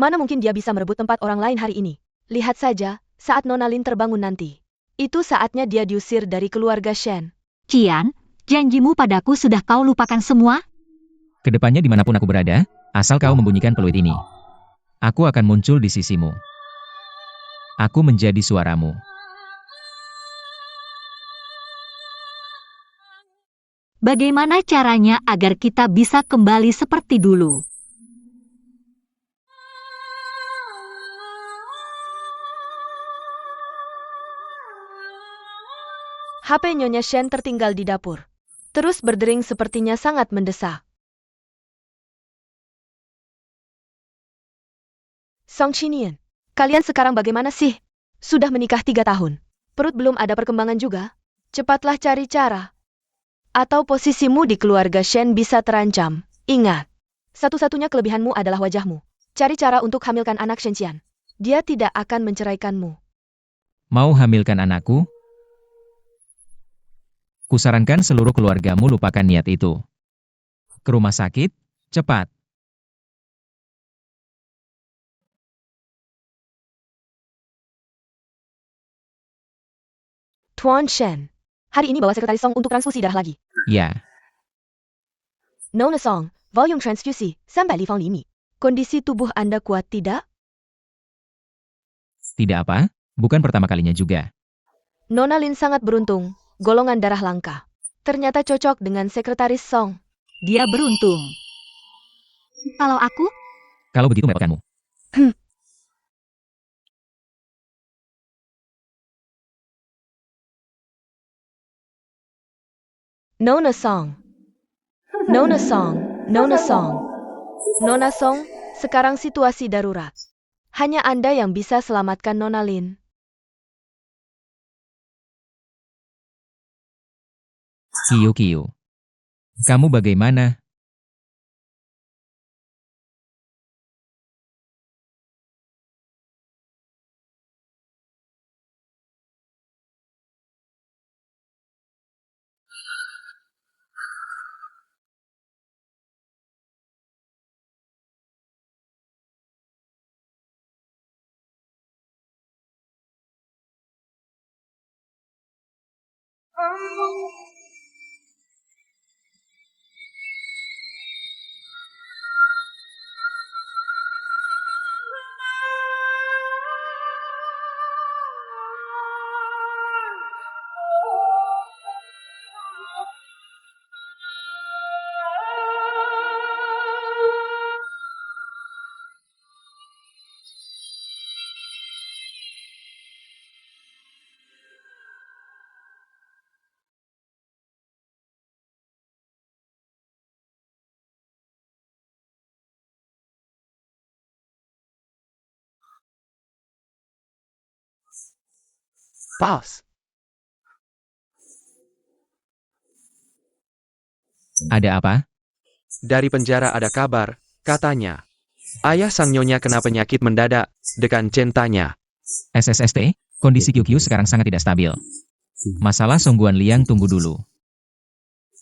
Mana mungkin dia bisa merebut tempat orang lain hari ini? Lihat saja, saat Nona Lin terbangun nanti. Itu saatnya dia diusir dari keluarga Shen. Qian, janjimu padaku sudah kau lupakan semua? Kedepannya dimanapun aku berada, asal kau membunyikan peluit ini, aku akan muncul di sisimu. Aku menjadi suaramu. Bagaimana caranya agar kita bisa kembali seperti dulu? HP Nyonya Shen tertinggal di dapur. Terus berdering sepertinya sangat mendesak. Song Qinian, kalian sekarang bagaimana sih? Sudah menikah 3 tahun. Perut belum ada perkembangan juga. Cepatlah cari cara. Atau posisimu di keluarga Shen bisa terancam. Ingat, satu-satunya kelebihanmu adalah wajahmu. Cari cara untuk hamilkan anak Shen Qian. Dia tidak akan menceraikanmu. Mau hamilkan anakku? Kusarankan seluruh keluargamu lupakan niat itu. Ke rumah sakit, cepat. Tuan Shen, hari ini bawa sekretaris Song untuk transfusi darah lagi. Ya, Nona Song, volume transfusi, 300 立方厘米. Kondisi tubuh Anda kuat tidak? tidak apa, bukan pertama kalinya juga. Nona Lin sangat beruntung, golongan darah langka. Ternyata cocok dengan sekretaris Song. Dia beruntung. Kalau aku? Kalau begitu merepotkanmu. Nona Song. Nona Song, Nona Song. Nona Song, sekarang situasi darurat. Hanya Anda yang bisa selamatkan Nona Lin. Kiyu. Kamu bagaimana? Pause. Ada apa? Dari penjara ada kabar, katanya. Ayah sang nyonya kena penyakit mendadak, Dekan Chen tanya. SSST, kondisi QQ sekarang sangat tidak stabil. Masalah Songguan Liang tunggu dulu.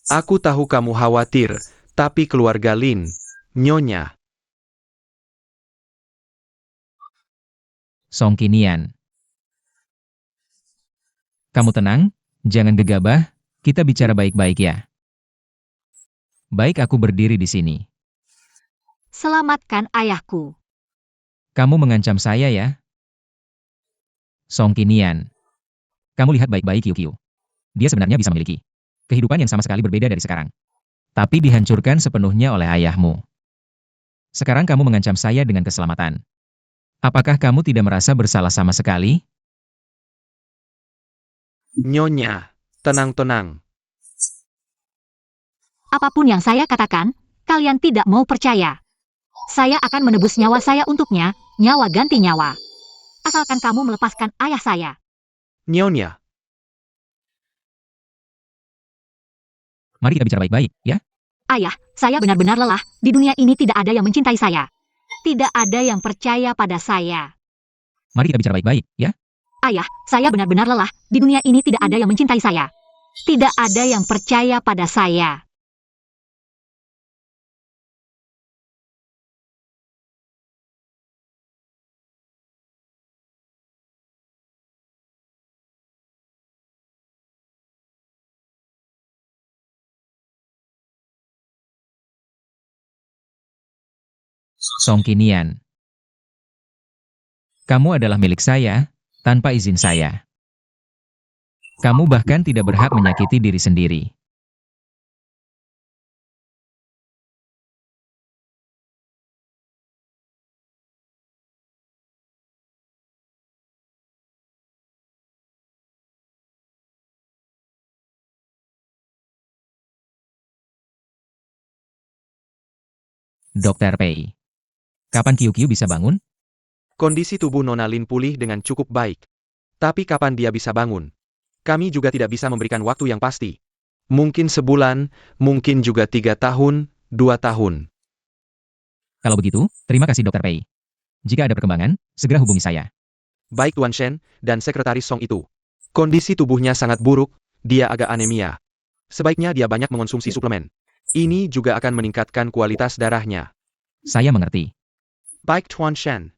Aku tahu kamu khawatir, tapi keluarga Lin, nyonya. Song Qinian. Kamu tenang, jangan gegabah, kita bicara baik-baik ya. Baik aku berdiri di sini. Selamatkan ayahku. Kamu mengancam saya ya? Song Qinian. Kamu lihat baik-baik QQ. Dia sebenarnya bisa memiliki kehidupan yang sama sekali berbeda dari sekarang. Tapi dihancurkan sepenuhnya oleh ayahmu. Sekarang kamu mengancam saya dengan keselamatan. Apakah kamu tidak merasa bersalah sama sekali? Nyonya, tenang-tenang. Apapun yang saya katakan, kalian tidak mau percaya. Saya akan menebus nyawa saya untuknya, nyawa ganti nyawa. Asalkan kamu melepaskan ayah saya. Nyonya, Mari kita bicara baik-baik, ya? Ayah, saya benar-benar lelah. Di dunia ini tidak ada yang mencintai saya. Tidak ada yang percaya pada saya. Mari kita bicara baik-baik, ya? Ayah, saya benar-benar lelah. Di dunia ini tidak ada yang mencintai saya. Tidak ada yang percaya pada saya. Song Qinian. Kamu adalah milik saya, tanpa izin saya. Kamu bahkan tidak berhak menyakiti diri sendiri. Dr. Pei. Kapan Qiu Qiu bisa bangun? Kondisi tubuh Nona Lin pulih dengan cukup baik. Tapi kapan dia bisa bangun? Kami juga tidak bisa memberikan waktu yang pasti. Mungkin sebulan, mungkin juga 3 tahun, 2 tahun. Kalau begitu, terima kasih Dr. Pei. Jika ada perkembangan, segera hubungi saya. Baik Tuan Shen, dan sekretaris Song itu. Kondisi tubuhnya sangat buruk, dia agak anemia. Sebaiknya dia banyak mengonsumsi suplemen. Ini juga akan meningkatkan kualitas darahnya. Saya mengerti. Baik Tuan Shen.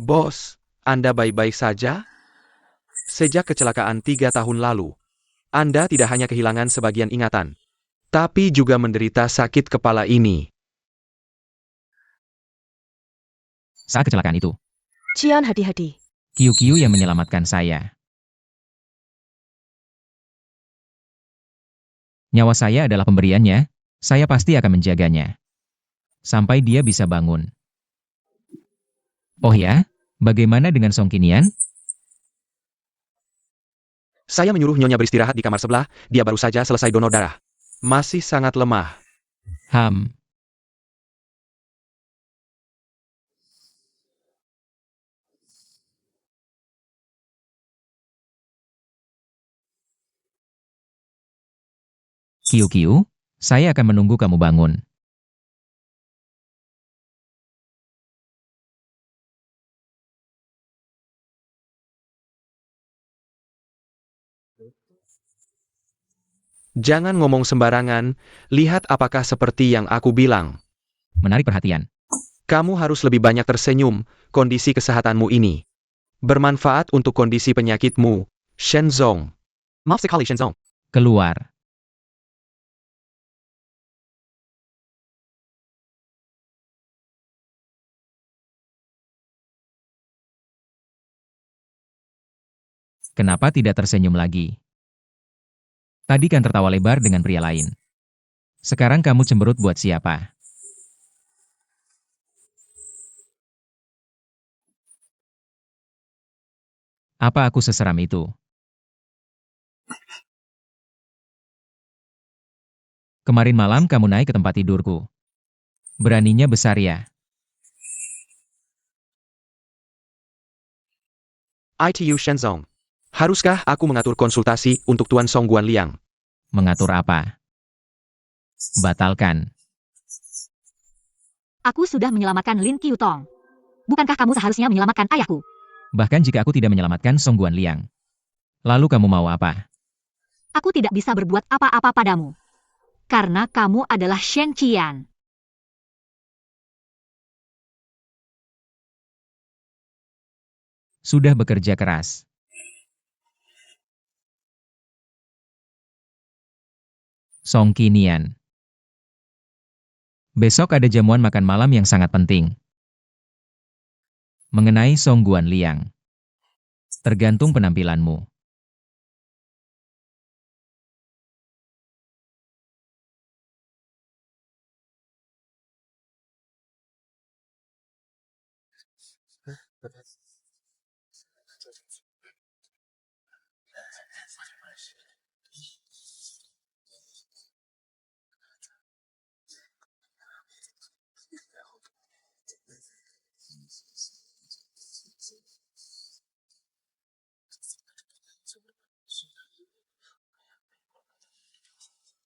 Bos, Anda baik-baik saja? Sejak kecelakaan 3 tahun lalu, Anda tidak hanya kehilangan sebagian ingatan, tapi juga menderita sakit kepala ini. Saat kecelakaan itu, Cian, hati-hati. Qiu Qiu yang menyelamatkan saya. Nyawa saya adalah pemberiannya, saya pasti akan menjaganya. Sampai dia bisa bangun. Oh ya, bagaimana dengan Song Qinian? Saya menyuruh Nyonya beristirahat di kamar sebelah, dia baru saja selesai donor darah. Masih sangat lemah. Ham. Qiu Qiu, saya akan menunggu kamu bangun. Jangan ngomong sembarangan, lihat apakah seperti yang aku bilang. Menarik perhatian. Kamu harus lebih banyak tersenyum, kondisi kesehatanmu ini bermanfaat untuk kondisi penyakitmu, Shenzong. Maaf sekali Shenzong. Keluar. Kenapa tidak tersenyum lagi? Tadi kan tertawa lebar dengan pria lain. Sekarang kamu cemberut buat siapa? Apa aku seseram itu? Kemarin malam kamu naik ke tempat tidurku. Beraninya besar ya. ITU Shenzong. Haruskah aku mengatur konsultasi untuk Tuan Song Guanliang? Mengatur apa? Batalkan. Aku sudah menyelamatkan Lin Qiutong. Bukankah kamu seharusnya menyelamatkan ayahku? Bahkan jika aku tidak menyelamatkan Song Guanliang. Lalu kamu mau apa? Aku tidak bisa berbuat apa-apa padamu. Karena kamu adalah Shen Qian. Sudah bekerja keras. Song Qinian. Besok ada jamuan makan malam yang sangat penting. Mengenai Song Guanliang. Tergantung penampilanmu.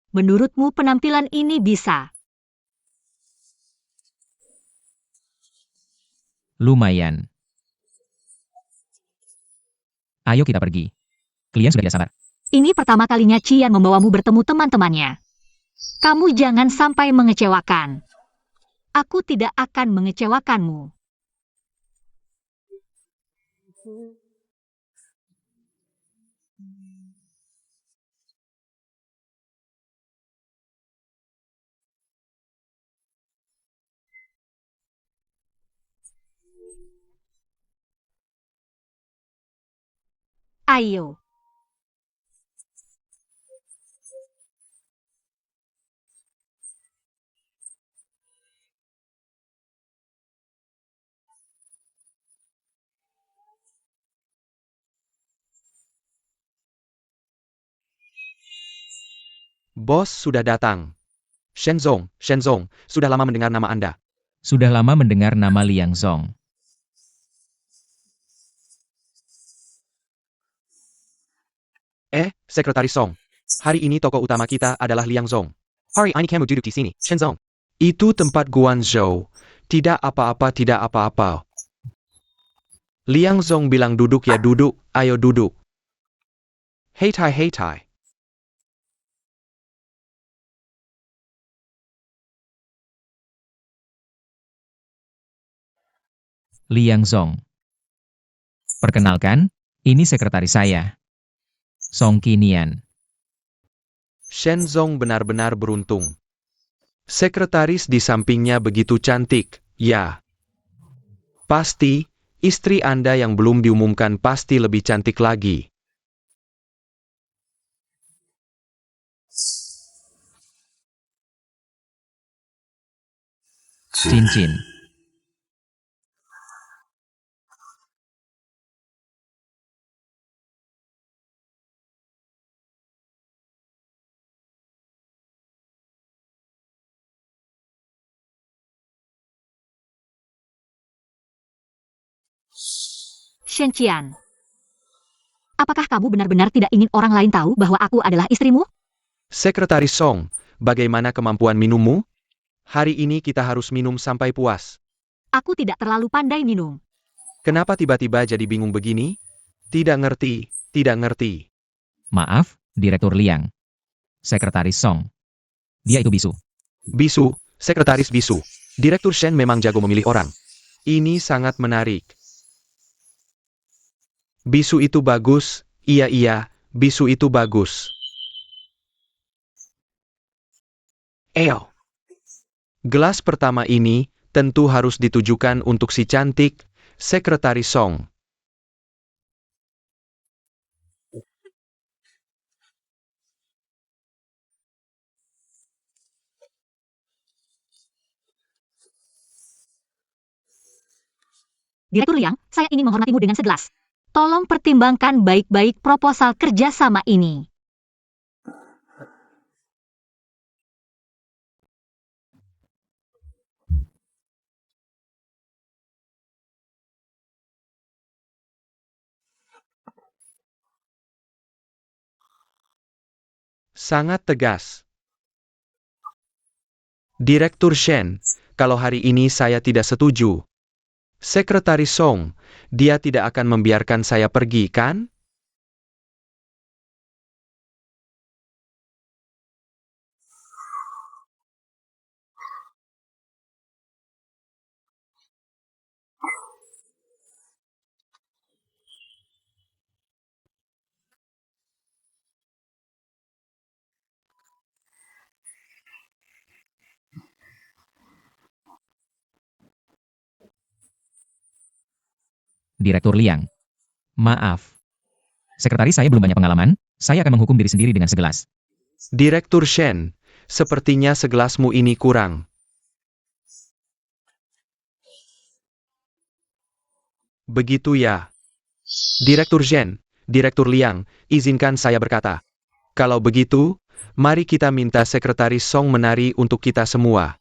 Menurutmu penampilan ini bisa? Lumayan. Ayo kita pergi. Klien sudah tidak sabar. Ini pertama kalinya Qian membawamu bertemu teman-temannya. Kamu jangan sampai mengecewakan. Aku tidak akan mengecewakanmu. Ayo. Bos sudah datang. Shenzong, sudah lama mendengar nama Anda. Sudah lama mendengar nama Liang Zong. Sekretaris Song. Hari ini tokoh utama kita adalah Liang Zong. Hari ini kamu duduk di sini, Shenzong. Itu tempat Guangzhou. Tidak apa-apa, tidak apa-apa. Liang Zong bilang duduk ya duduk, ayo duduk. Hei tai. Liang Zong. Perkenalkan, ini sekretaris saya. Song Qinian. Shenzong benar-benar beruntung. Sekretaris di sampingnya begitu cantik, ya. Pasti, istri Anda yang belum diumumkan pasti lebih cantik lagi. Cincin. Shen Qian. Apakah kamu benar-benar tidak ingin orang lain tahu bahwa aku adalah istrimu? Sekretaris Song, bagaimana kemampuan minummu? Hari ini kita harus minum sampai puas. Aku tidak terlalu pandai minum. Kenapa tiba-tiba jadi bingung begini? Tidak ngerti. Maaf, Direktur Liang. Sekretaris Song. Dia itu bisu. Bisu, sekretaris bisu. Direktur Shen memang jago memilih orang. Ini sangat menarik. Bisu itu bagus, iya, bisu itu bagus. Gelas pertama ini tentu harus ditujukan untuk si cantik, Sekretaris Song. Direktur Liang, saya ingin menghormatimu dengan segelas. Tolong pertimbangkan baik-baik proposal kerjasama ini. Sangat tegas. Direktur Shen, kalau hari ini saya tidak setuju. Sekretaris Song, dia tidak akan membiarkan saya pergi, kan? Direktur Liang. Maaf. Sekretaris saya belum banyak pengalaman, saya akan menghukum diri sendiri dengan segelas. Direktur Shen, sepertinya segelasmu ini kurang. Begitu ya. Direktur Shen, Direktur Liang, izinkan saya berkata. Kalau begitu, mari kita minta Sekretaris Song menari untuk kita semua.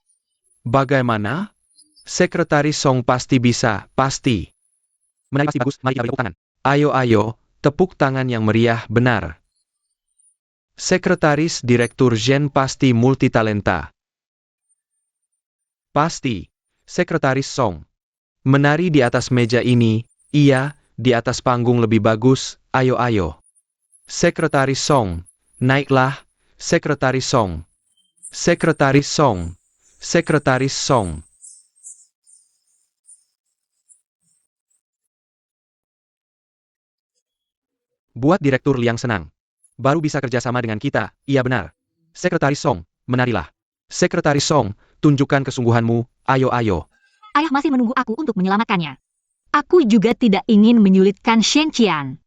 Bagaimana? Sekretaris Song pasti bisa, pasti. Menari pasti bagus, mari kita beri tepuk tangan. Ayo, tepuk tangan yang meriah benar. Sekretaris Direktur Shen pasti multitalenta. Pasti. Sekretaris Song. Menari di atas meja ini, iya, di atas panggung lebih bagus, ayo. Sekretaris Song. Naiklah, Sekretaris Song. Sekretaris Song. Sekretaris Song. Buat Direktur Liang senang. Baru bisa kerjasama dengan kita, iya benar. Sekretaris Song, menarilah. Sekretaris Song, tunjukkan kesungguhanmu, ayo. Ayah masih menunggu aku untuk menyelamatkannya. Aku juga tidak ingin menyulitkan Shen Qian.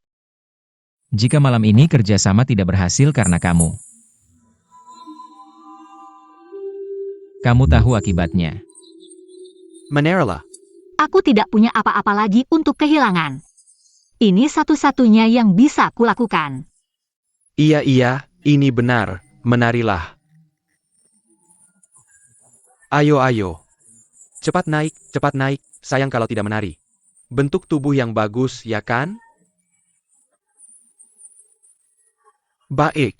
Jika malam ini kerjasama tidak berhasil karena kamu tahu akibatnya. Menarilah. Aku tidak punya apa-apa lagi untuk kehilangan. Ini satu-satunya yang bisa kulakukan. Iya, ini benar, menarilah. Ayo. Cepat naik, sayang kalau tidak menari. Bentuk tubuh yang bagus, ya kan? Baik.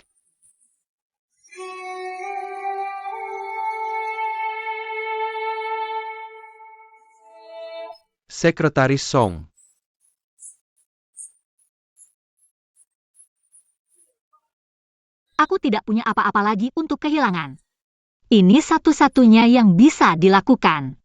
Sekretaris Song. Aku tidak punya apa-apa lagi untuk kehilangan. Ini satu-satunya yang bisa dilakukan.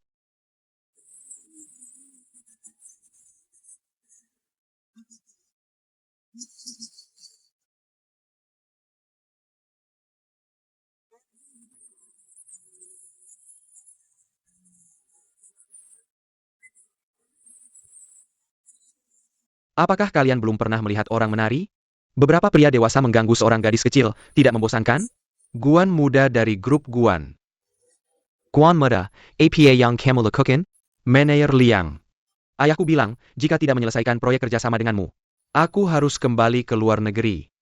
Apakah kalian belum pernah melihat orang menari? Beberapa pria dewasa mengganggu seorang gadis kecil, tidak membosankan? Guan muda dari grup Guan. Guan muda, APA yang kamu lakukan? Manajer Liang. Ayahku bilang, jika tidak menyelesaikan proyek kerjasama denganmu, aku harus kembali ke luar negeri.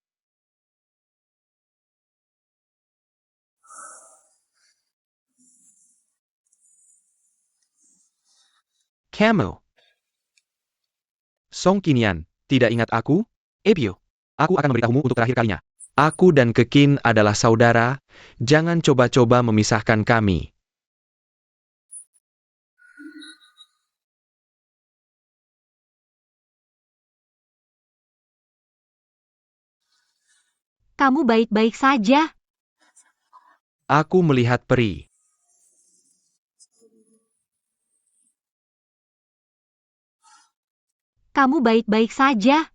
Kamu. Song Qinian, tidak ingat aku? Ebio, aku akan memberitahumu untuk terakhir kalinya. Aku dan Kekin adalah saudara, jangan coba-coba memisahkan kami. Kamu baik-baik saja. Aku melihat peri. Kamu baik-baik saja.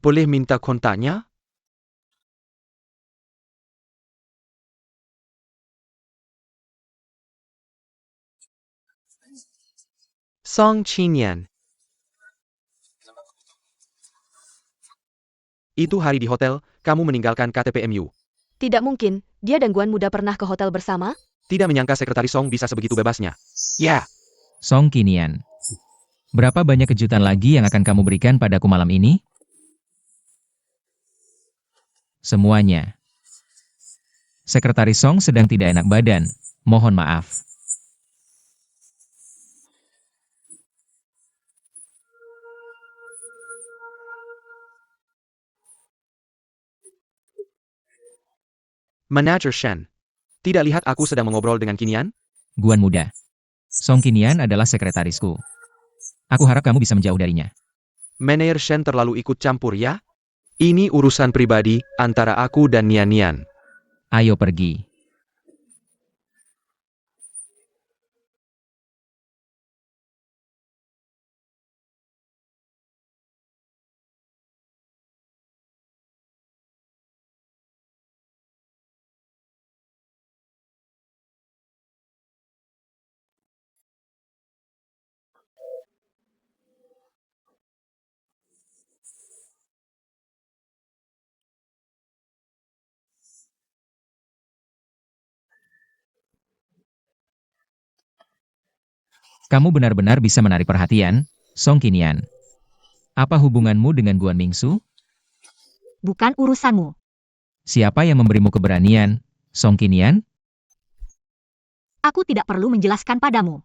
Boleh minta kontaknya? Song Qinian. Itu hari di hotel, kamu meninggalkan KTPMU. Tidak mungkin, dia dan Guan muda pernah ke hotel bersama? Tidak menyangka Sekretaris Song bisa sebegitu bebasnya. Ya, Song Qinian. Berapa banyak kejutan lagi yang akan kamu berikan padaku malam ini? Semuanya. Sekretaris Song sedang tidak enak badan. Mohon maaf. Manajer Shen. Tidak lihat aku sedang mengobrol dengan Qinian? Guan muda. Song Qinian adalah sekretarisku. Aku harap kamu bisa menjauh darinya. Manajer Shen terlalu ikut campur ya? Ini urusan pribadi antara aku dan Nian. Ayo pergi. Kamu benar-benar bisa menarik perhatian, Song Qinian. Apa hubunganmu dengan Guan Mingsu? Bukan urusanmu. Siapa yang memberimu keberanian, Song Qinian? Aku tidak perlu menjelaskan padamu.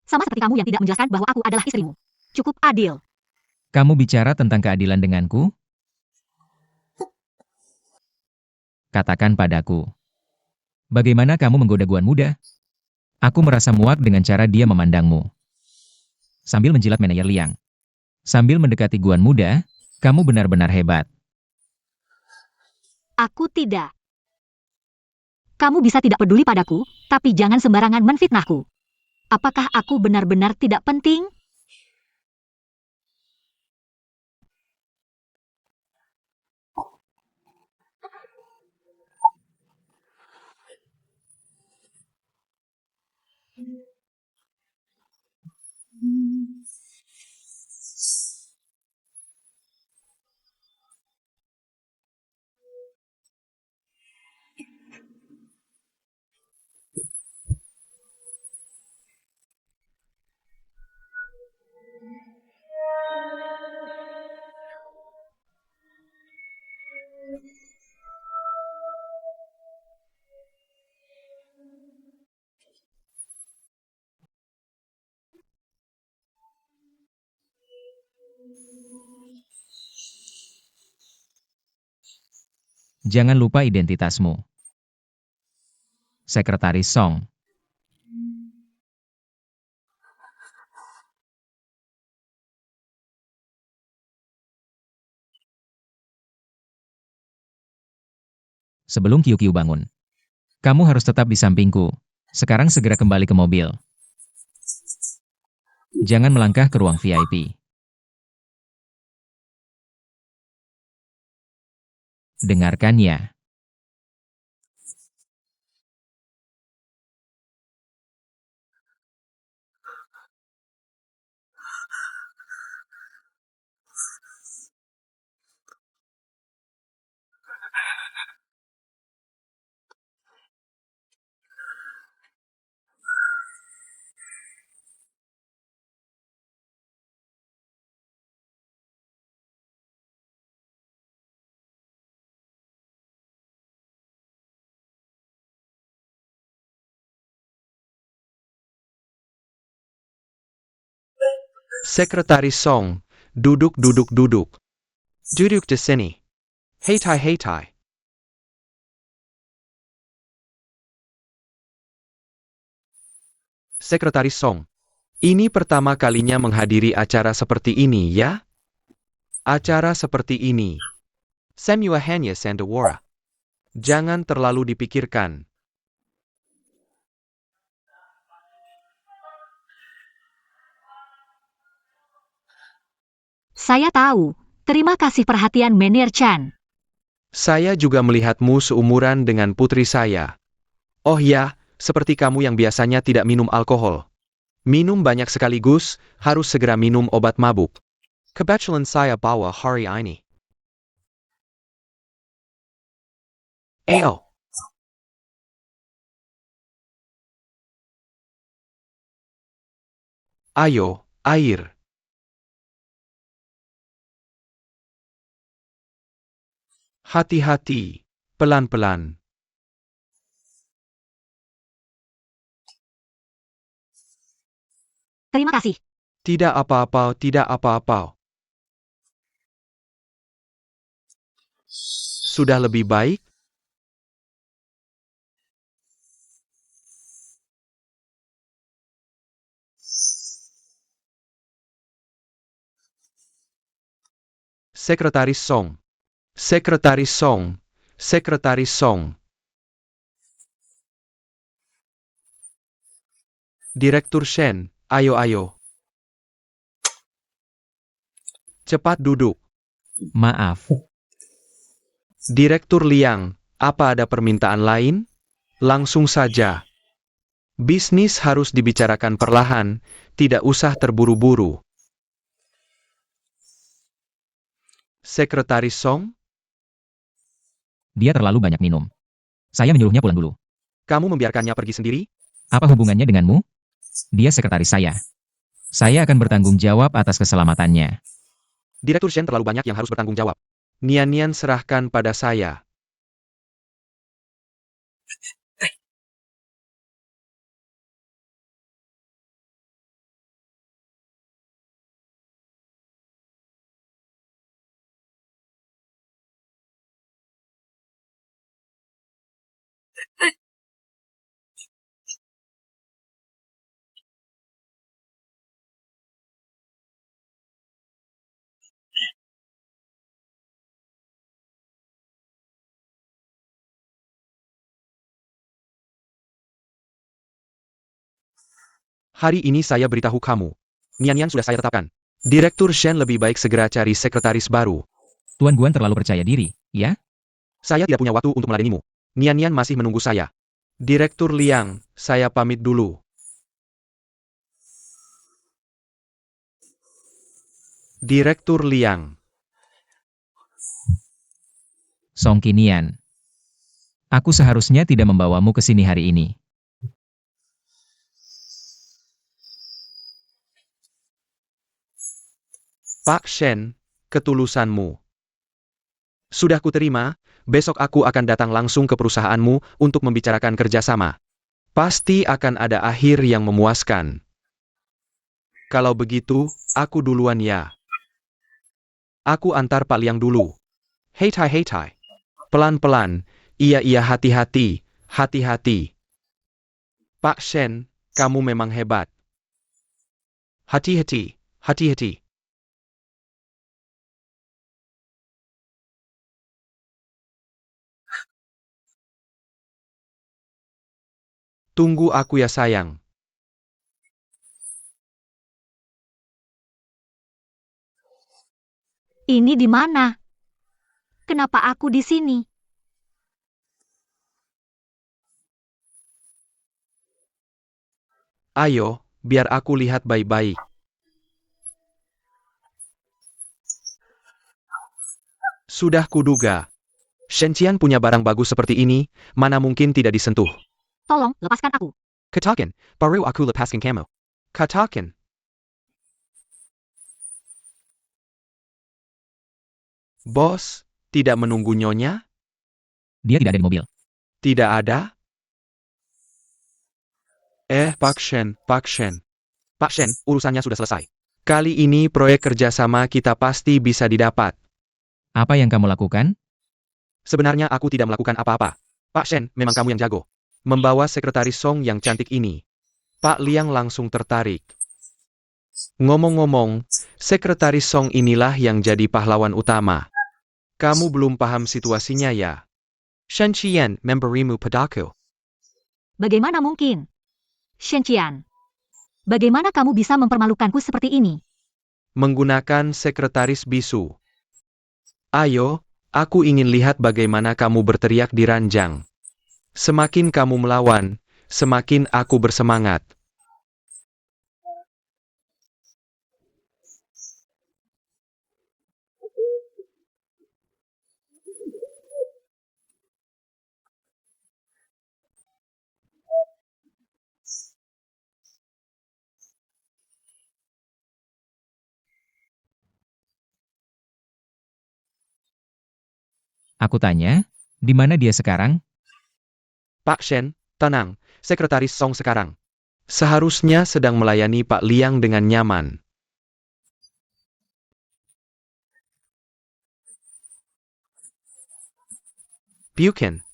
Sama seperti kamu yang tidak menjelaskan bahwa aku adalah istrimu. Cukup adil. Kamu bicara tentang keadilan denganku? Katakan padaku. Bagaimana kamu menggoda Guan muda? Aku merasa muak dengan cara dia memandangmu. Sambil menjilat manajer Liang. Sambil mendekati Guan muda, kamu benar-benar hebat. Aku tidak. Kamu bisa tidak peduli padaku, tapi jangan sembarangan menfitnahku. Apakah aku benar-benar tidak penting? Jangan lupa identitasmu. Sekretaris Song. Sebelum Qiu bangun. Kamu harus tetap di sampingku. Sekarang segera kembali ke mobil. Jangan melangkah ke ruang VIP. Dengarkan ya. Sekretaris Song, duduk. Duduk di sini. Hei Tai. Sekretaris Song. Ini pertama kalinya menghadiri acara seperti ini, ya? Acara seperti ini. Semua hanya sandiwara. Jangan terlalu dipikirkan. Saya tahu. Terima kasih perhatian Menir Chan. Saya juga melihatmu seumuran dengan putri saya. Oh ya, seperti kamu yang biasanya tidak minum alkohol. Minum banyak sekaligus, harus segera minum obat mabuk. Kebetulan saya bawa hari ini. Ayo. Ayo, air. Hati-hati, pelan-pelan. Terima kasih. Tidak apa-apa. Sudah lebih baik? Sekretaris Song. Sekretaris Song. Sekretaris Song. Direktur Shen, ayo. Cepat duduk. Maaf. Direktur Liang, apa ada permintaan lain? Langsung saja. Bisnis harus dibicarakan perlahan, tidak usah terburu-buru. Sekretaris Song, Dia terlalu banyak minum. Saya menyuruhnya pulang dulu. kamu membiarkannya pergi sendiri? Apa hubungannya denganmu? Dia sekretaris saya. Saya akan bertanggung jawab atas keselamatannya. Direktur Shen terlalu banyak yang harus bertanggung jawab. Nian serahkan pada saya. Hari ini saya beritahu kamu. Nian sudah saya tetapkan. Direktur Shen lebih baik segera cari sekretaris baru. Tuan Guan terlalu percaya diri, ya? Saya tidak punya waktu untuk meladenimu. Nian masih menunggu saya. Direktur Liang, saya pamit dulu. Direktur Liang. Song Qinian. Aku seharusnya tidak membawamu ke sini hari ini. Pak Shen, ketulusanmu. Sudah kuterima, besok aku akan datang langsung ke perusahaanmu untuk membicarakan kerjasama. Pasti akan ada akhir yang memuaskan. Kalau begitu, aku duluan ya. Aku antar Pak Liang dulu. Hei tai. Pelan-pelan, iya hati-hati, hati-hati. Pak Shen, kamu memang hebat. Hati-hati, hati-hati. Tunggu aku ya sayang. Ini di mana? Kenapa aku di sini? Ayo, biar aku lihat baik-baik. Sudah kuduga. Shen Qian punya barang bagus seperti ini, mana mungkin tidak disentuh. Tolong, lepaskan aku. Katakan, baru aku lepaskan kamu. Katakan. Bos, tidak menunggu nyonya? Dia tidak ada di mobil. Tidak ada? Pak Shen. Pak Shen, urusannya sudah selesai. Kali ini proyek kerjasama kita pasti bisa didapat. Apa yang kamu lakukan? Sebenarnya aku tidak melakukan apa-apa. Pak Shen, memang kamu yang jago. Membawa sekretaris Song yang cantik ini. Pak Liang langsung tertarik. Ngomong-ngomong, sekretaris Song inilah yang jadi pahlawan utama. Kamu belum paham situasinya ya? Shen Qian memberimu padaku. Bagaimana mungkin? Shen Qian, bagaimana kamu bisa mempermalukanku seperti ini? Menggunakan sekretaris bisu. Ayo, aku ingin lihat bagaimana kamu berteriak di ranjang. Semakin kamu melawan, semakin aku bersemangat. Aku tanya, di mana dia sekarang? Pak Shen, tenang, sekretaris Song sekarang. Seharusnya sedang melayani Pak Liang dengan nyaman. Bukan.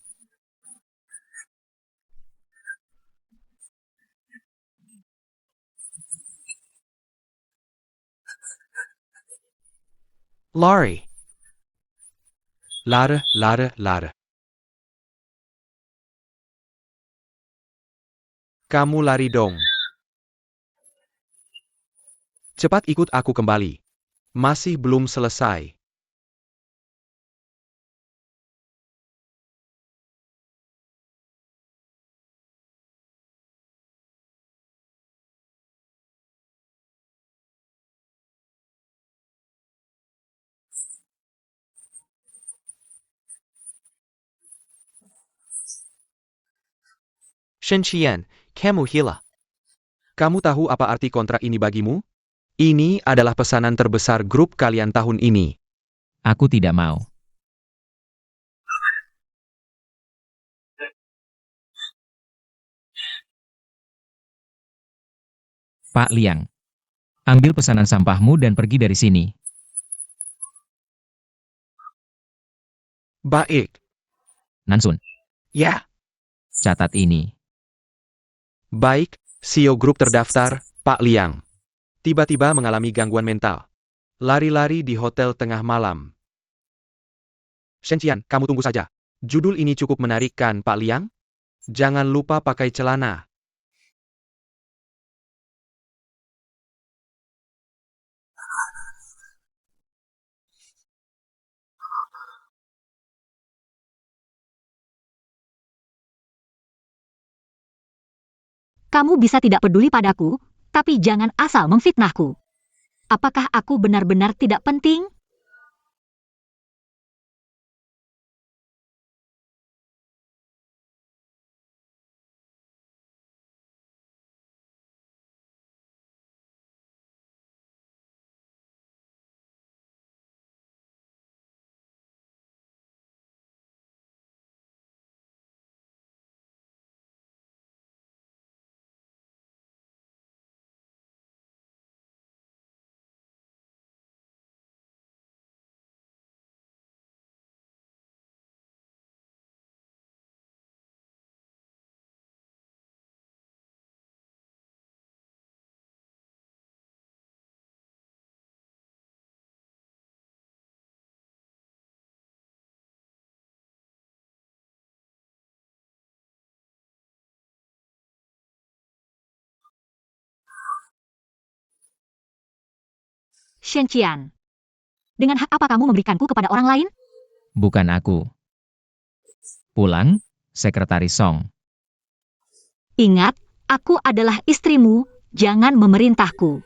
Lari. Lari. Kamu lari dong. Cepat ikut aku kembali. Masih belum selesai. Shen Qian, kamu gila. Kamu tahu apa arti kontrak ini bagimu? Ini adalah pesanan terbesar grup kalian tahun ini. Aku tidak mau. Pak Liang, ambil pesanan sampahmu dan pergi dari sini. Baik. Nansun, Ya. catat ini. Baik, CEO grup terdaftar, Pak Liang. Tiba-tiba mengalami gangguan mental. Lari-lari di hotel tengah malam. Shen Qian, kamu tunggu saja. Judul ini cukup menarik kan, Pak Liang? Jangan lupa pakai celana. Kamu bisa tidak peduli padaku, tapi jangan asal memfitnahku. Apakah aku benar-benar tidak penting? Shen Qian, dengan hak apa kamu memberikanku kepada orang lain? Bukan aku. Pulang, Sekretaris Song. Ingat, aku adalah istrimu, jangan memerintahku.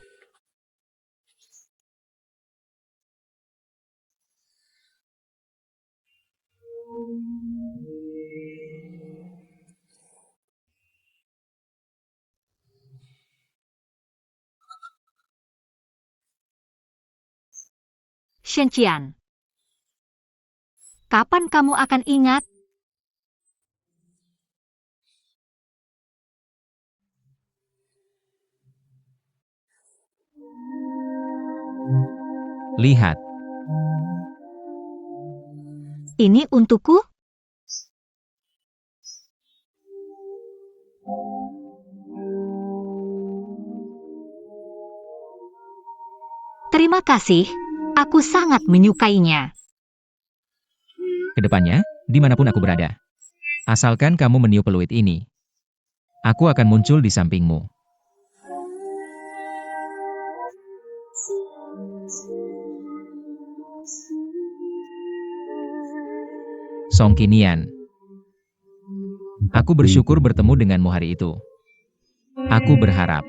Shen Qian, kapan kamu akan ingat? Lihat, Ini untukku? Terima kasih, aku sangat menyukainya. kedepannya, dimanapun aku berada. Asalkan kamu meniup peluit ini, aku akan muncul di sampingmu. Song Qinian. Aku bersyukur bertemu denganmu hari itu. Aku berharap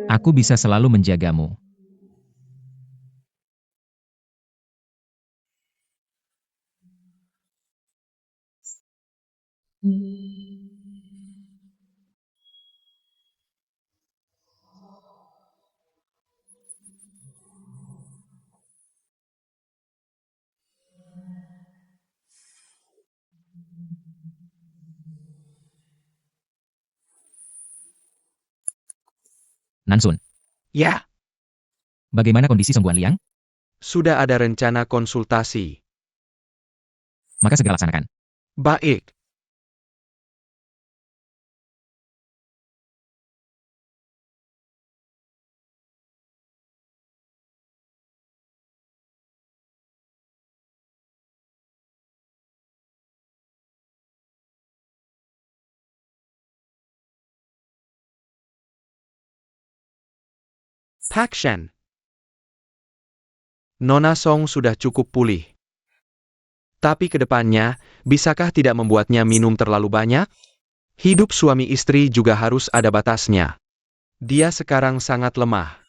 aku bisa selalu menjagamu. Nansun, Ya, bagaimana kondisi Song Guanliang? sudah ada rencana konsultasi. Maka segera laksanakan. Baik. Pak Shen. Nona Song sudah cukup pulih. Tapi ke depannya, bisakah tidak membuatnya minum terlalu banyak? Hidup suami istri juga harus ada batasnya. Dia sekarang sangat lemah.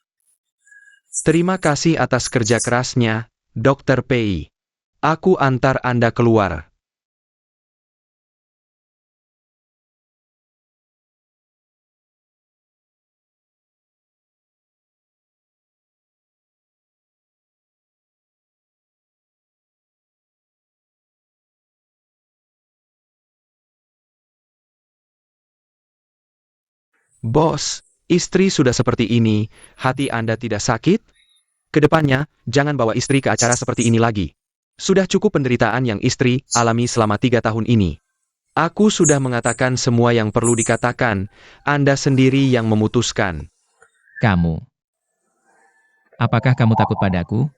Terima kasih atas kerja kerasnya, Dr. Pei. Aku antar Anda keluar. Bos, istri sudah seperti ini, hati Anda tidak sakit? Kedepannya, jangan bawa istri ke acara seperti ini lagi. Sudah cukup penderitaan yang istri alami selama 3 tahun ini. Aku sudah mengatakan semua yang perlu dikatakan, Anda sendiri yang memutuskan. Kamu. Apakah kamu takut padaku?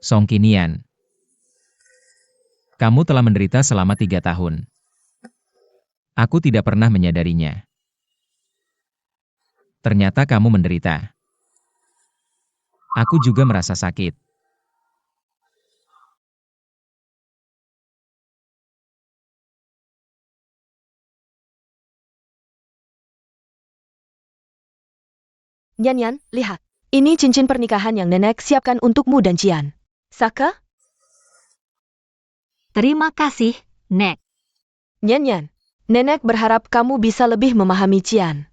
Song Qinian. Kamu telah menderita selama 3 tahun. Aku tidak pernah menyadarinya. Ternyata kamu menderita. Aku juga merasa sakit. Nyan, lihat. Ini cincin pernikahan yang nenek siapkan untukmu dan Cian. Saka? Terima kasih, Nek. Nyan, nenek berharap kamu bisa lebih memahami Cian.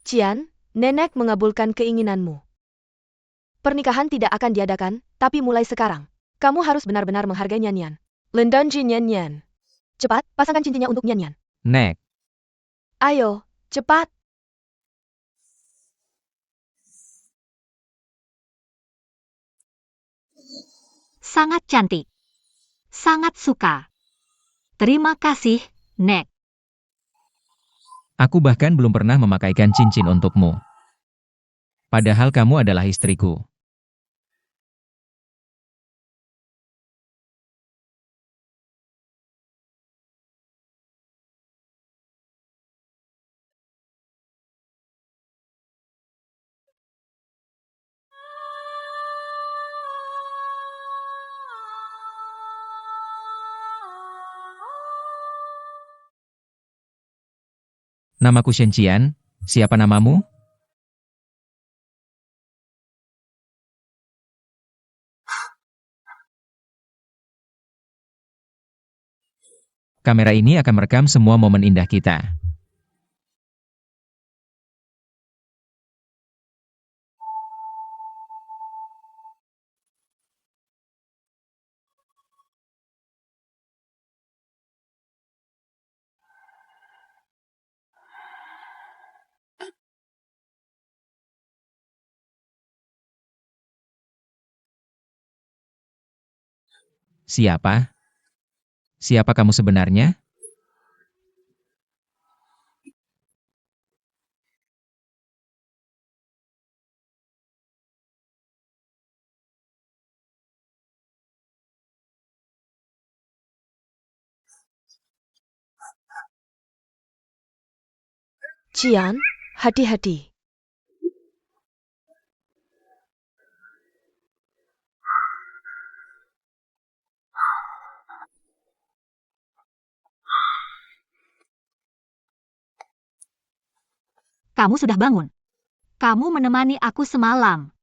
Cian, nenek mengabulkan keinginanmu. Pernikahan tidak akan diadakan, tapi mulai sekarang, kamu harus benar-benar menghargai Nyan. Lendanji Nyan. Cepat, pasangkan cincinnya untuk Nyan. Nek, Ayo, cepat. Sangat cantik. Sangat suka. Terima kasih, Nek. aku bahkan belum pernah memakaikan cincin untukmu. Padahal kamu adalah istriku. Namaku Shen Qian, siapa namamu? Kamera ini akan merekam semua momen indah kita. Siapa? Siapa kamu sebenarnya? Cian, hati-hati. Kamu sudah bangun. Kamu menemani aku semalam.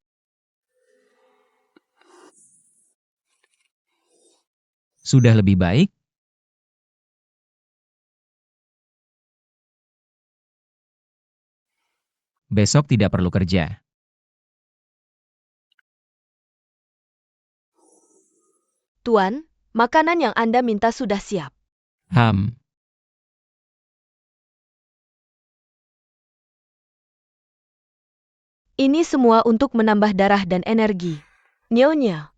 Sudah lebih baik? Besok tidak perlu kerja. Tuan, makanan yang Anda minta sudah siap. Ham, Ini semua untuk menambah darah dan energi. Nyonya,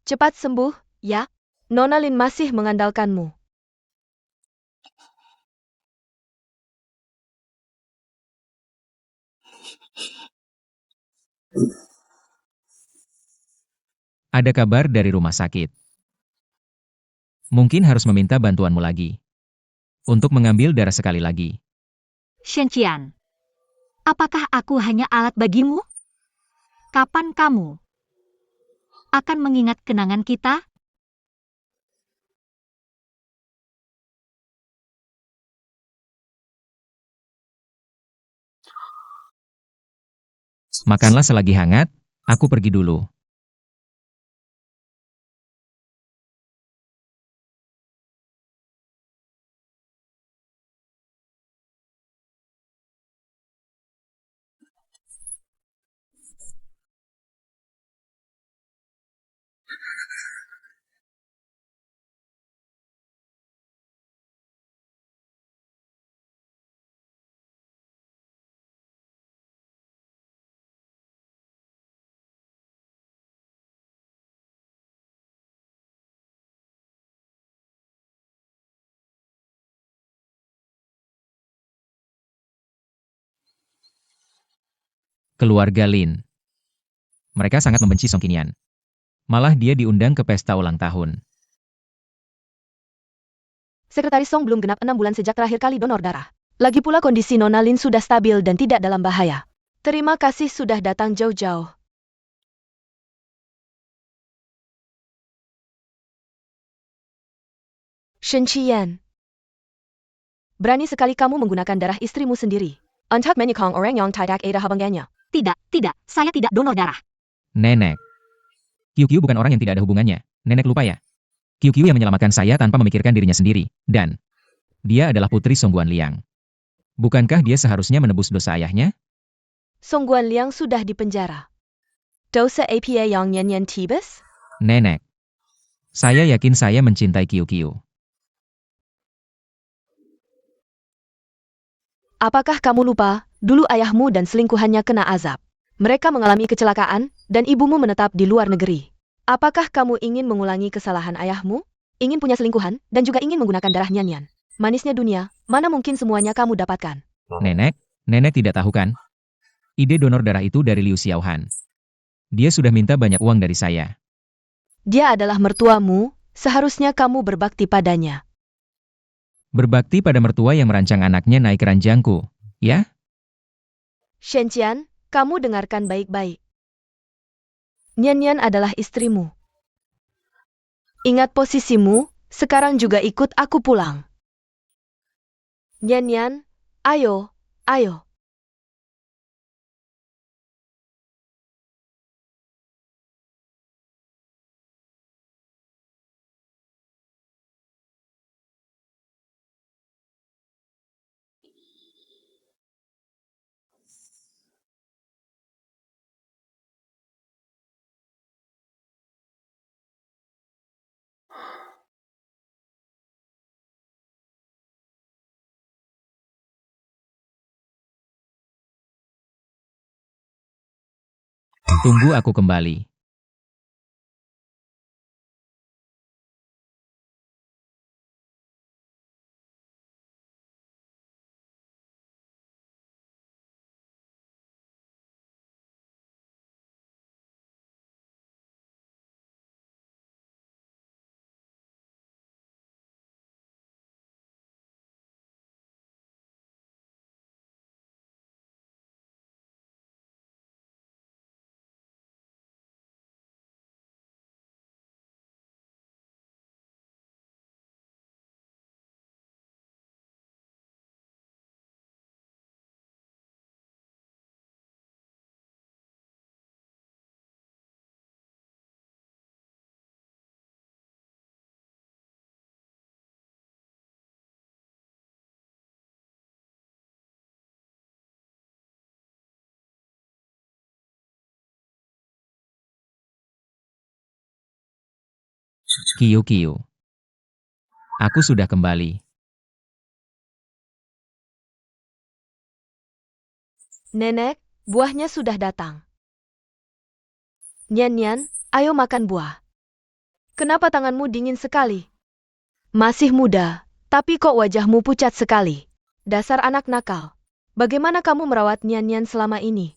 cepat sembuh, ya. Nona Lin masih mengandalkanmu. ada kabar dari rumah sakit. Mungkin harus meminta bantuanmu lagi. Untuk mengambil darah sekali lagi. Shen Qian, apakah aku hanya alat bagimu? Kapan kamu akan mengingat kenangan kita? Makanlah selagi hangat, aku pergi dulu. Keluarga Lin. Mereka sangat membenci Song Qinian. Malah dia diundang ke pesta ulang tahun. Sekretaris Song belum genap 6 bulan sejak terakhir kali donor darah. Lagi pula kondisi Nona Lin sudah stabil dan tidak dalam bahaya. Terima kasih sudah datang jauh-jauh. Shen Qian. Berani sekali kamu menggunakan darah istrimu sendiri. Untuk menyekong orang yang tidak ada hubungannya. Tidak, saya tidak donor darah. Nenek. Qiu bukan orang yang tidak ada hubungannya. Nenek lupa ya? Qiu yang menyelamatkan saya tanpa memikirkan dirinya sendiri. Dan dia adalah putri Song Guanliang. Bukankah dia seharusnya menebus dosa ayahnya? Song Guanliang sudah dipenjara. Dosa apa yang nyanyian tibes? Nenek. Saya yakin saya mencintai Qiu. Apakah kamu lupa, dulu ayahmu dan selingkuhannya kena azab. Mereka mengalami kecelakaan, dan ibumu menetap di luar negeri. Apakah kamu ingin mengulangi kesalahan ayahmu? Ingin punya selingkuhan, dan juga ingin menggunakan darah Nyanyan? Manisnya dunia, mana mungkin semuanya kamu dapatkan? Nenek tidak tahu kan? Ide donor darah itu dari Liu Xiaohan. Dia sudah minta banyak uang dari saya. Dia adalah mertuamu, seharusnya kamu berbakti padanya. Berbakti pada mertua yang merancang anaknya naik ranjangku, ya? Shenqian, kamu dengarkan baik-baik. Nyanyan adalah istrimu. Ingat posisimu, sekarang juga ikut aku pulang. Nyanyan, ayo. Tunggu aku kembali. Qiu. Aku sudah kembali. Nenek, buahnya sudah datang. Nyanyan, ayo makan buah. Kenapa tanganmu dingin sekali? Masih muda, tapi kok wajahmu pucat sekali. Dasar anak nakal. Bagaimana kamu merawat Nyanyan selama ini?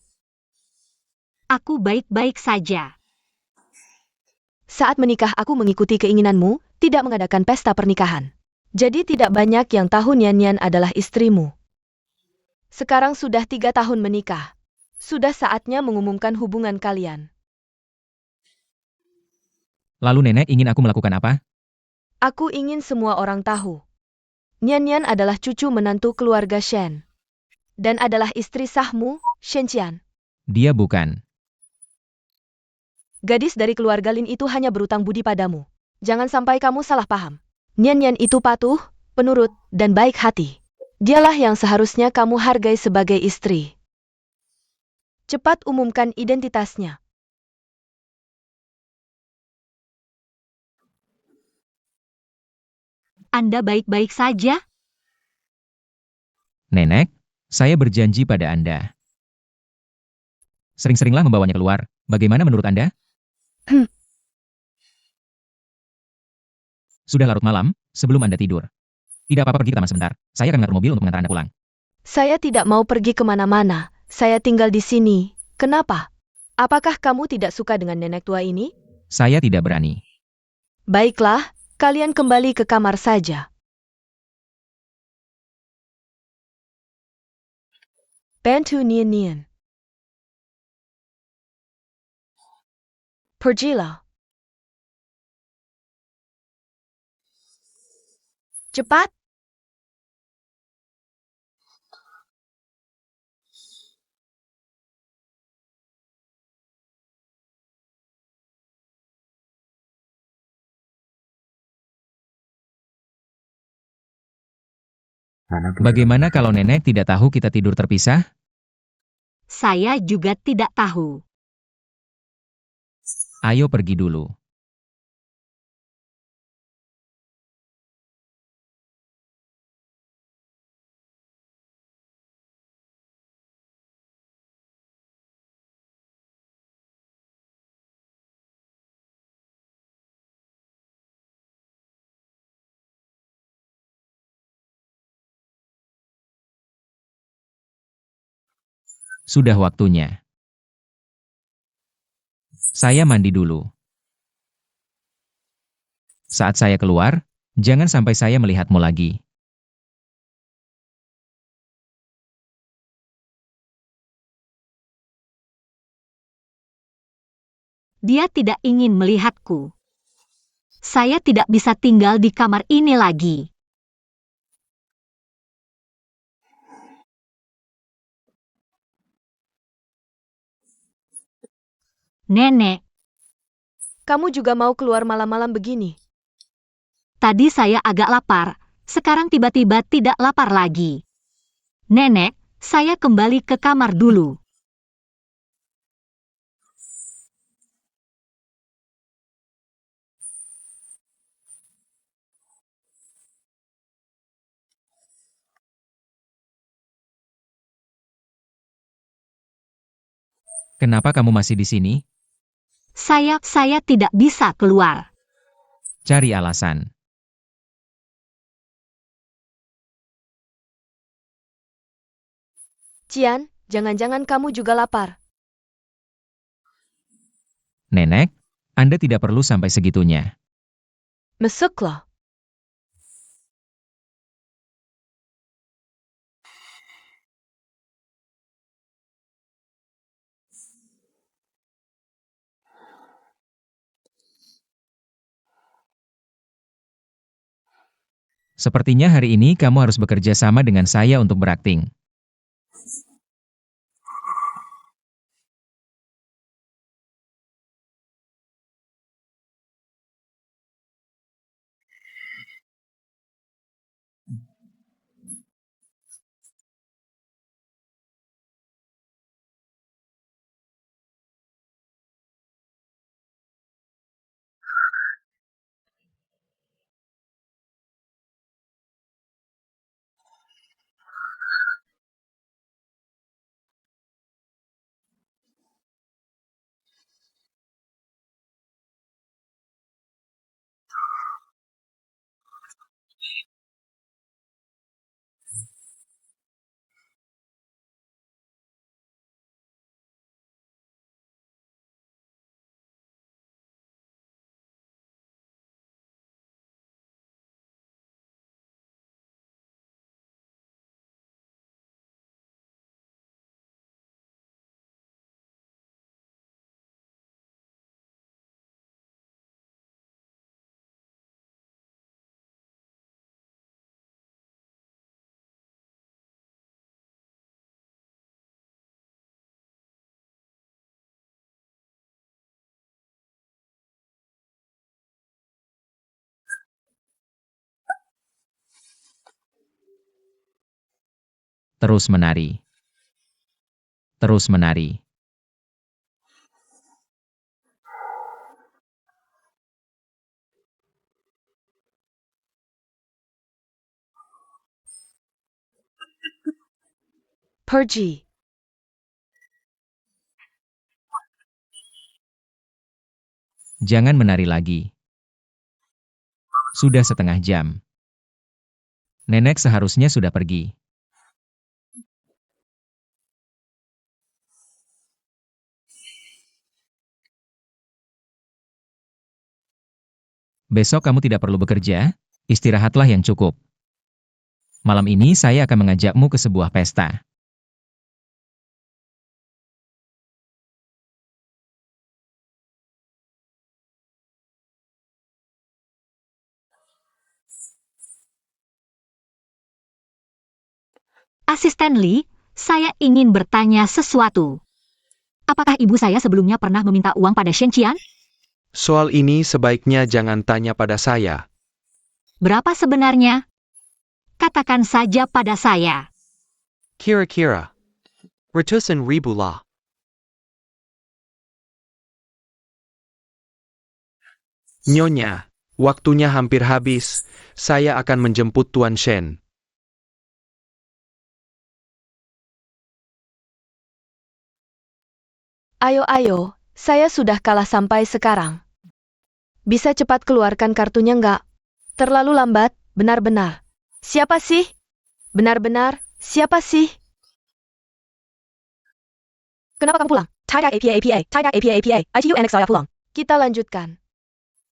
Aku baik-baik saja. Saat menikah aku mengikuti keinginanmu, tidak mengadakan pesta pernikahan. Jadi tidak banyak yang tahu Nyanyan adalah istrimu. Sekarang sudah 3 tahun menikah. Sudah saatnya mengumumkan hubungan kalian. Lalu nenek ingin aku melakukan apa? Aku ingin semua orang tahu. Nyanyan adalah cucu menantu keluarga Shen. Dan adalah istri sahmu, Shenqian. Dia bukan. Gadis dari keluarga Lin itu hanya berutang budi padamu. Jangan sampai kamu salah paham. Nyanyan itu patuh, penurut, dan baik hati. Dialah yang seharusnya kamu hargai sebagai istri. Cepat umumkan identitasnya. Anda baik-baik saja? Nenek, saya berjanji pada Anda. Sering-seringlah membawanya keluar. Bagaimana menurut Anda? Sudah larut malam, sebelum Anda tidur. Tidak apa-apa pergi ke taman sebentar. Saya akan mengatur mobil untuk mengantar Anda pulang. Saya tidak mau pergi kemana-mana. Saya tinggal di sini. Kenapa? Apakah kamu tidak suka dengan nenek tua ini? Saya tidak berani. Baiklah, kalian kembali ke kamar saja. Bantu Nian. Pergilah. Cepat. Bagaimana kalau nenek tidak tahu kita tidur terpisah? Saya juga tidak tahu. Ayo pergi dulu. Sudah waktunya. Saya mandi dulu. Saat saya keluar, jangan sampai saya melihatmu lagi. Dia tidak ingin melihatku. Saya tidak bisa tinggal di kamar ini lagi. Nenek, Kamu juga mau keluar malam-malam begini? tadi saya agak lapar, sekarang tiba-tiba tidak lapar lagi. Nenek, saya kembali ke kamar dulu. Kenapa kamu masih di sini? Saya tidak bisa keluar. Cari alasan. Cian, jangan-jangan kamu juga lapar. Nenek, Anda tidak perlu sampai segitunya. Masuklah. Sepertinya hari ini kamu harus bekerja sama dengan saya untuk berakting. Terus menari. Terus menari. Pergi. Jangan menari lagi. Sudah setengah jam. Nenek seharusnya sudah pergi. Besok kamu tidak perlu bekerja, istirahatlah yang cukup. Malam ini saya akan mengajakmu ke sebuah pesta. Asisten Lee, saya ingin bertanya sesuatu. Apakah ibu saya sebelumnya pernah meminta uang pada Shen Qian? Soal ini sebaiknya jangan tanya pada saya. Berapa sebenarnya? Katakan saja pada saya. Kira-kira. Ratusan ribu lah. Nyonya, waktunya hampir habis. Saya akan menjemput Tuan Shen. Ayo, saya sudah kalah sampai sekarang. Bisa cepat keluarkan kartunya nggak? Terlalu lambat, benar-benar. Siapa sih? Benar-benar, siapa sih? Kenapa kamu pulang? Tidak APA, ITU anak saya pulang. Kita lanjutkan.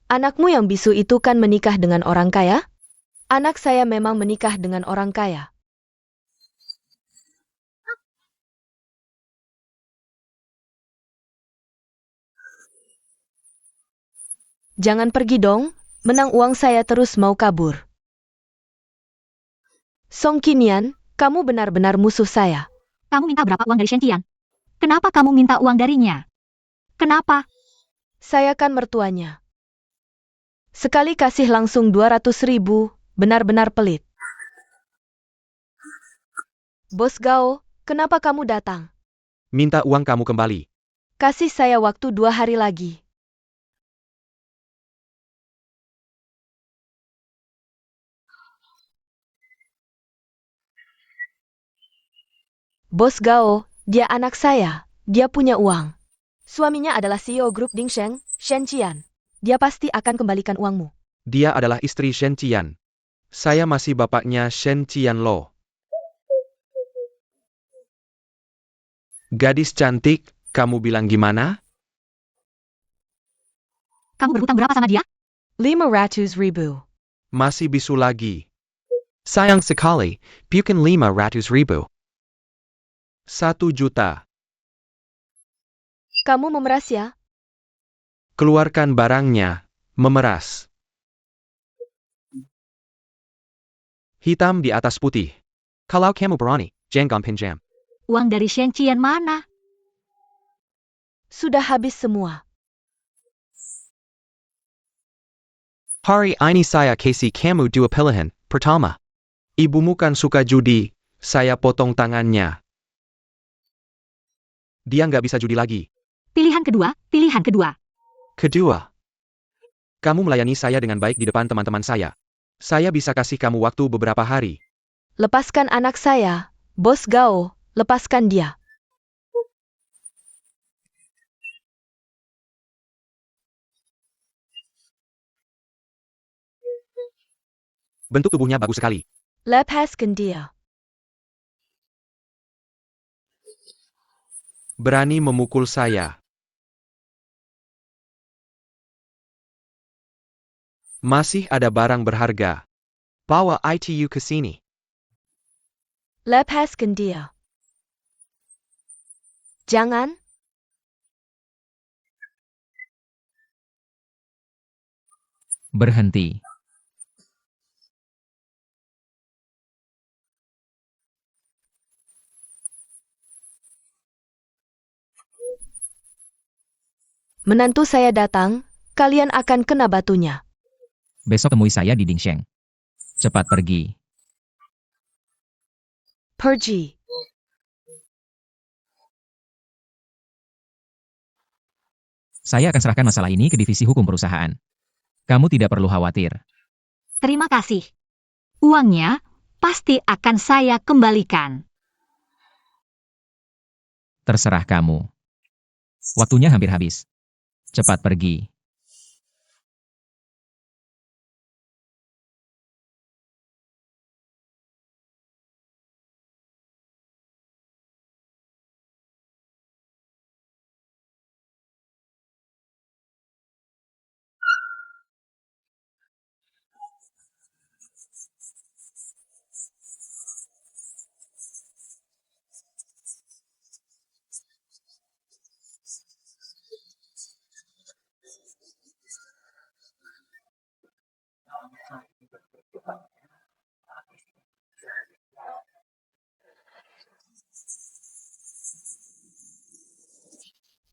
Anakmu yang bisu itu kan menikah dengan orang kaya? Anak saya memang menikah dengan orang kaya. Jangan pergi dong, menang uang saya terus mau kabur. Song Qinian, kamu benar-benar musuh saya. Kamu minta berapa uang dari Shen Qian? Kenapa kamu minta uang darinya? Kenapa? Saya kan mertuanya. Sekali kasih langsung 200.000, benar-benar pelit. Bos Gao, kenapa kamu datang? Minta uang kamu kembali. Kasih saya waktu 2 hari lagi. Bos Gao, dia anak saya. Dia punya uang. Suaminya adalah CEO grup Dingsheng, Shen Qian. Dia pasti akan kembalikan uangmu. Dia adalah istri Shen Qian. Saya masih bapaknya Shen Qian Lo. Gadis cantik, kamu bilang gimana? Kamu berhutang berapa sama dia? 500.000. Masih bisu lagi. Sayang sekali, bukan 500.000. 1 juta. Kamu memeras ya? Keluarkan barangnya, memeras. Hitam di atas putih. Kalau kamu berani, jangan pinjam. Uang dari Shen Qian mana? Sudah habis semua. Hari ini saya kasih kamu 2 pilihan. Pertama, ibumu kan suka judi, saya potong tangannya. Dia nggak bisa judi lagi. Pilihan kedua. Kedua, kamu melayani saya dengan baik di depan teman-teman saya. Saya bisa kasih kamu waktu beberapa hari. Lepaskan anak saya, Bos Gao, lepaskan dia. Bentuk tubuhnya bagus sekali. Lepaskan dia. Berani memukul saya. Masih ada barang berharga. Bawa ITU ke sini. Lepaskan dia. Jangan. Berhenti. Menantu saya datang, kalian akan kena batunya. Besok temui saya di Dingsheng. Cepat pergi. Pergi. Saya akan serahkan masalah ini ke divisi hukum perusahaan. Kamu tidak perlu khawatir. Terima kasih. Uangnya pasti akan saya kembalikan. Terserah kamu. Waktunya hampir habis. Cepat pergi.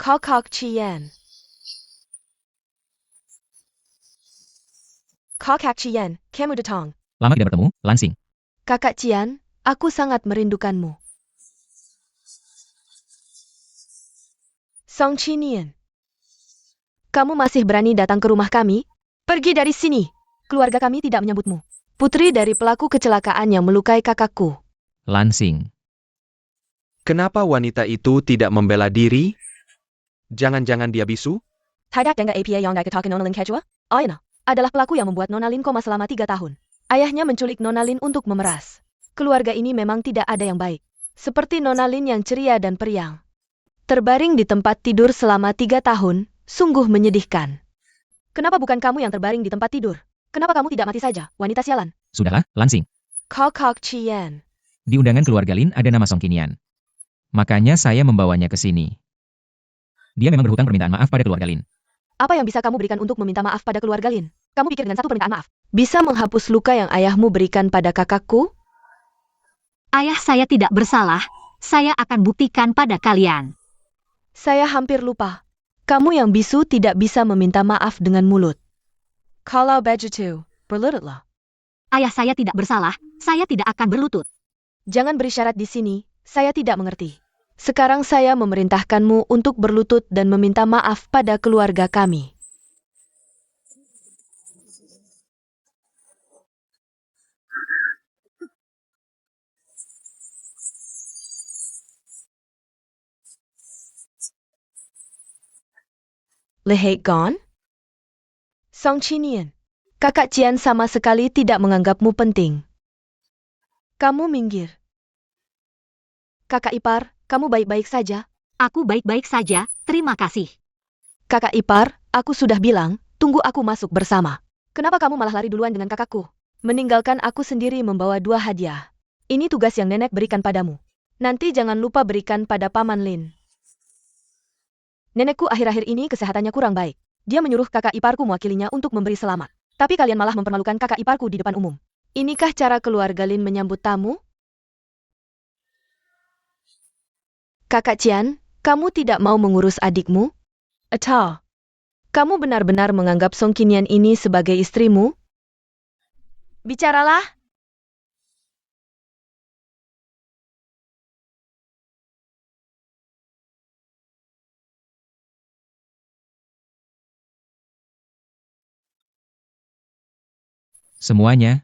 Kok Chien. Kok Chien, kamu datang. Lama tidak bertemu, Lansing. Kakak Cian, aku sangat merindukanmu. Song Chinian. Kamu masih berani datang ke rumah kami? Pergi dari sini. Keluarga kami tidak menyambutmu. Putri dari pelaku kecelakaan yang melukai kakakku. Lansing. Kenapa wanita itu tidak membela diri? Jangan-jangan dia bisu? Tidak dengan APA yang diketahui Nona Lin Kejua? Aina adalah pelaku yang membuat Nona Lin koma selama 3 tahun. Ayahnya menculik Nona Lin untuk memeras. Keluarga ini memang tidak ada yang baik. Seperti Nona Lin yang ceria dan periang. Terbaring di tempat tidur selama 3 tahun, sungguh menyedihkan. Kenapa bukan kamu yang terbaring di tempat tidur? Kenapa kamu tidak mati saja, wanita sialan? Sudahlah, Lansing. Kakak Cian. Di undangan keluarga Lin ada nama Song Qinian. Makanya saya membawanya ke sini. Dia memang berhutang permintaan maaf pada keluarga Lin. Apa yang bisa kamu berikan untuk meminta maaf pada keluarga Lin? Kamu pikir dengan satu permintaan maaf bisa menghapus luka yang ayahmu berikan pada kakakku? Ayah saya tidak bersalah. Saya akan buktikan pada kalian. Saya hampir lupa. Kamu yang bisu tidak bisa meminta maaf dengan mulut. Kalau begitu, berlututlah. Ayah saya tidak bersalah. Saya tidak akan berlutut. Jangan berisyarat di sini, saya tidak mengerti. Sekarang saya memerintahkanmu untuk berlutut dan meminta maaf pada keluarga kami. Lehei gone? Song Chinian, kakak Cian sama sekali tidak menganggapmu penting. Kamu minggir. Kakak ipar, kamu baik-baik saja? Aku baik-baik saja, terima kasih. Kakak ipar, aku sudah bilang, tunggu aku masuk bersama. Kenapa kamu malah lari duluan dengan kakakku? Meninggalkan aku sendiri membawa 2 hadiah. Ini tugas yang nenek berikan padamu. Nanti jangan lupa berikan pada Paman Lin. Nenekku akhir-akhir ini kesehatannya kurang baik. Dia menyuruh kakak iparku mewakilinya untuk memberi selamat. Tapi kalian malah mempermalukan kakak iparku di depan umum. Inikah cara keluarga Lin menyambut tamu? Kakak Cian, kamu tidak mau mengurus adikmu? Atau kamu benar-benar menganggap Song Qinian ini sebagai istrimu? Bicaralah. Semuanya.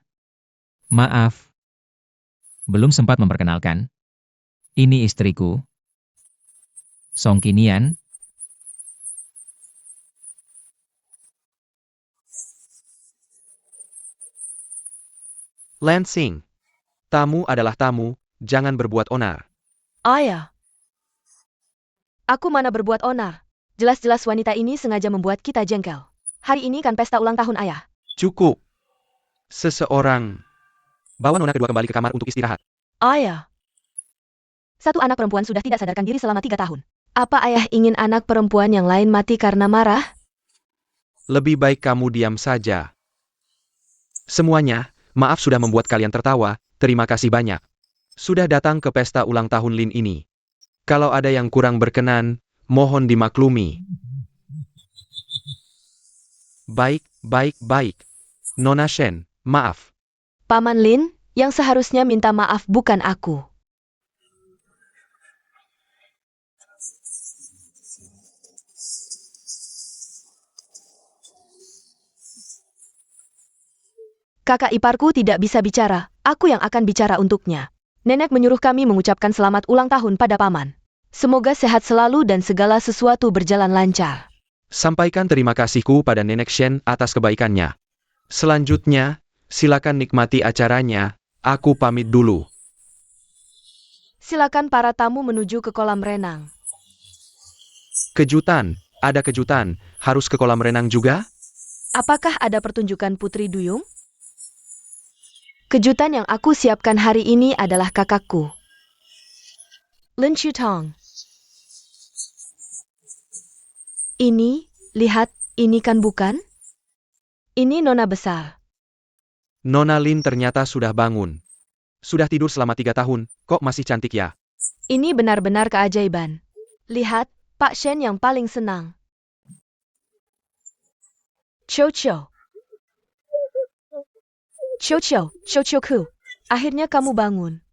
Maaf. Belum sempat memperkenalkan. Ini istriku. Song Qinian. Lansing. Tamu adalah tamu, jangan berbuat onar. Ayah. Aku mana berbuat onar. Jelas-jelas wanita ini sengaja membuat kita jengkel. Hari ini kan pesta ulang tahun ayah. Cukup. Seseorang. Bawa nona kedua kembali ke kamar untuk istirahat. Ayah. Satu anak perempuan sudah tidak sadarkan diri selama 3 tahun. Apa ayah ingin anak perempuan yang lain mati karena marah? Lebih baik kamu diam saja. Semuanya, maaf sudah membuat kalian tertawa, terima kasih banyak. Sudah datang ke pesta ulang tahun Lin ini. Kalau ada yang kurang berkenan, mohon dimaklumi. Baik. Nona Shen, maaf. Paman Lin, yang seharusnya minta maaf bukan aku. Kakak iparku tidak bisa bicara, aku yang akan bicara untuknya. Nenek menyuruh kami mengucapkan selamat ulang tahun pada paman. Semoga sehat selalu dan segala sesuatu berjalan lancar. Sampaikan terima kasihku pada Nenek Shen atas kebaikannya. Selanjutnya, silakan nikmati acaranya, aku pamit dulu. Silakan para tamu menuju ke kolam renang. Kejutan, ada kejutan, harus ke kolam renang juga? Apakah ada pertunjukan Putri Duyung? Kejutan yang aku siapkan hari ini adalah kakakku. Lin Chutong. Ini, lihat, ini kan bukan? Ini nona besar. Nona Lin ternyata sudah bangun. Sudah tidur selama 3 tahun, kok masih cantik ya? Ini benar-benar keajaiban. Lihat, Pak Shen yang paling senang. Cho-cho. Cho-cho, cho-cho-ku. Akhirnya kamu bangun.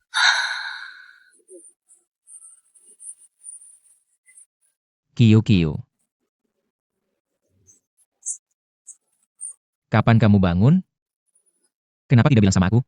Kiyu. Kapan kamu bangun? Kenapa tidak bilang sama aku?